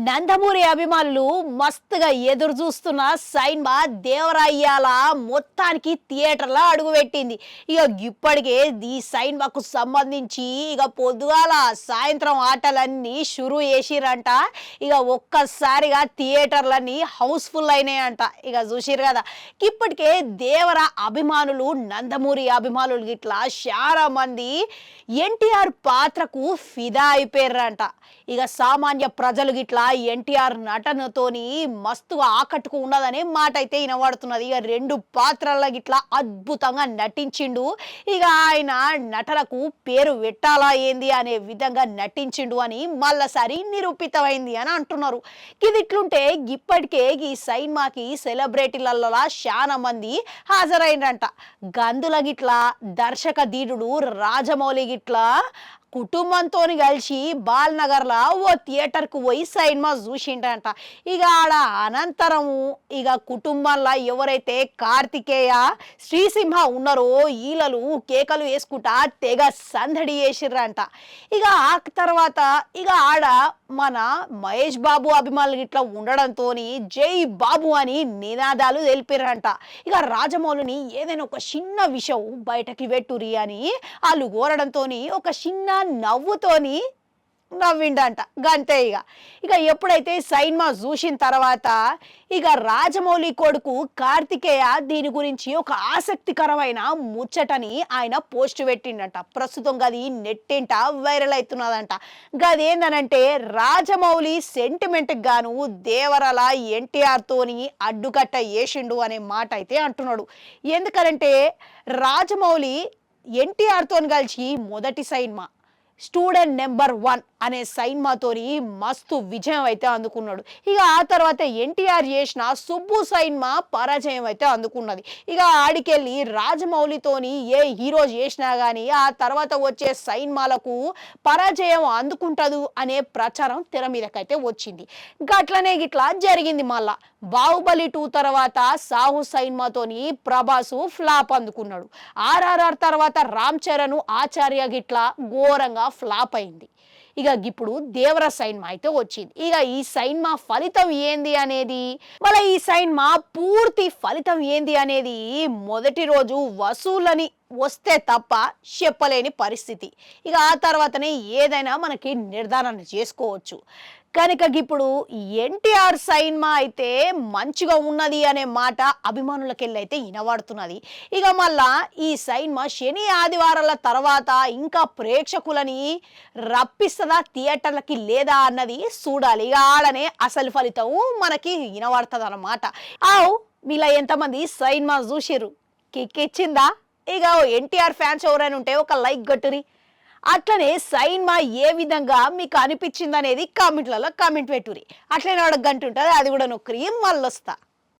నందమూరి అభిమానులు మస్తుగా ఎదురు చూస్తున్న సైన్మా దేవరయ్యాల మొత్తానికి థియేటర్లో అడుగుపెట్టింది. ఇక ఇప్పటికే ఈ సైన్మాకు సంబంధించి ఇక పొద్దుగాల సాయంత్రం ఆటలన్నీ షురూ చేసిరంట. ఇక ఒక్కసారిగా థియేటర్లన్నీ హౌస్ఫుల్ అయినాయంట. ఇక చూసిరు కదా, ఇప్పటికే దేవర అభిమానులు నందమూరి అభిమానులు గిట్లా చాలా మంది ఎన్టీఆర్ పాత్రకు ఫిదా అయిపోయారంట. ఇక సామాన్య ప్రజలు గిట్లా ఎన్టీఆర్ నటనతోని మస్తుగా ఆకట్టుకు ఉన్నదనే మాట అయితే వినబడుతున్నది. ఇక రెండు పాత్రల గిట్లా అద్భుతంగా నటించిండు. ఇక ఆయన నటనకు పేరు పెట్టాలా ఏంది అనే విధంగా నటించిండు అని మళ్ళసారి నిరూపితమైంది అని అంటున్నారు. ఇది ఇట్లుంటే ఇప్పటికే ఈ సైన్మాకి సెలబ్రిటీలలో చాలా మంది హాజరైందంట. గందుల గిట్లా దర్శక ధీరుడు రాజమౌళి గిట్లా కుటుంబంతో కలిసి బాల్నగర్లో ఓ థియేటర్కు పోయి సైన్మా చూసిండంట. ఇక ఆడ అనంతరము ఇక కుటుంబంలో ఎవరైతే కార్తికేయ శ్రీసింహ ఉన్నారో వీళ్ళలు కేకలు వేసుకుంటా తెగ సందడి చేసిర్రంట. ఇక ఆ తర్వాత ఇక ఆడ మన మహేష్ బాబు అభిమానులు ఇట్లా ఉండడంతో జై బాబు అని నినాదాలు తెలిపిర్రంట. ఇక రాజమౌళిని ఏదైనా ఒక చిన్న విషయం బయటకి పెట్టురి అని వాళ్ళు కోరడంతో ఒక చిన్న నవ్వుతోని నవ్విండంట. గంతే. ఇక ఎప్పుడైతే సైన్మా చూసిన తర్వాత ఇక రాజమౌళి కొడుకు కార్తికేయ దీని గురించి ఒక ఆసక్తికరమైన ముచ్చటని ఆయన పోస్ట్ పెట్టిండంట. ప్రస్తుతం గది నెట్టింట వైరల్ అవుతున్నదంట. గదేందనంటే రాజమౌళి సెంటిమెంట్కి గాను దేవరల ఎన్టీఆర్ తోని అడ్డుకట్ట వేసిండు అనే మాట అయితే అంటున్నాడు. ఎందుకనంటే రాజమౌళి ఎన్టీఆర్ తోని కలిసి మొదటి సైన్మా స్టూడెంట్ నెంబర్ 1 అనే సైన్మాతోని మస్తు విజయం అయితే అందుకున్నాడు. ఇక ఆ తర్వాత ఎన్టీఆర్ చేసిన సుబ్బు సైన్మా పరాజయం అయితే అందుకున్నది. ఇక ఆడికెళ్ళి రాజమౌళితోని ఏ హీరో చేసినా కానీ ఆ తర్వాత వచ్చే సైన్మాలకు పరాజయం అందుకుంటదు అనే ప్రచారం తెర మీదకైతే వచ్చింది. గట్లనే గిట్లా జరిగింది. మళ్ళా బాహుబలి 2 తర్వాత సాహు సైన్మాతోని ప్రభాసు ఫ్లాప్ అందుకున్నాడు. ఆర్ఆర్ఆర్ తర్వాత రామ్ చరణ్ ఆచార్య గిట్లా ఘోరంగా ఫ్లాప్ అయింది. ఇక ఇప్పుడు దేవర సైన్మా అయితే వచ్చింది. ఇక ఈ సైన్మా ఫలితం ఏంది అనేది, మళ్ళీ ఈ సైన్మా పూర్తి ఫలితం ఏంది అనేది మొదటి రోజు వసూలని వస్తే తప్ప చెప్పలేని పరిస్థితి. ఇక ఆ తర్వాతనే ఏదైనా మనకి నిర్ధారణ చేసుకోవచ్చు. కనుక ఇప్పుడు ఎన్టీఆర్ సైన్మా అయితే మంచిగా ఉన్నది అనే మాట అభిమానులకెళ్ళి అయితే వినబడుతున్నది. ఇక మళ్ళా ఈ సైన్మా శని ఆదివారాల తర్వాత ఇంకా ప్రేక్షకులని రప్పిస్తుందా థియేటర్లకి లేదా అన్నది చూడాలి. ఇక ఆడనే అసలు ఫలితం మనకి వినబడుతుంది అన్నమాట. మీలా ఎంతమంది సైన్మా చూసిర్రు? కిక్ ఇచ్చిందా? ఇక ఎన్టీఆర్ ఫ్యాన్స్ ఎవరైనా ఉంటే ఒక లైక్ కొట్టురి. అట్లనే సైన్మా ఏ విధంగా మీకు అనిపించింది అనేది కామెంట్లలో కామెంట్ పెట్టురి. అట్లనే అడగంటుంటుంది, అది కూడా నొక్కరి మళ్ళొస్తా.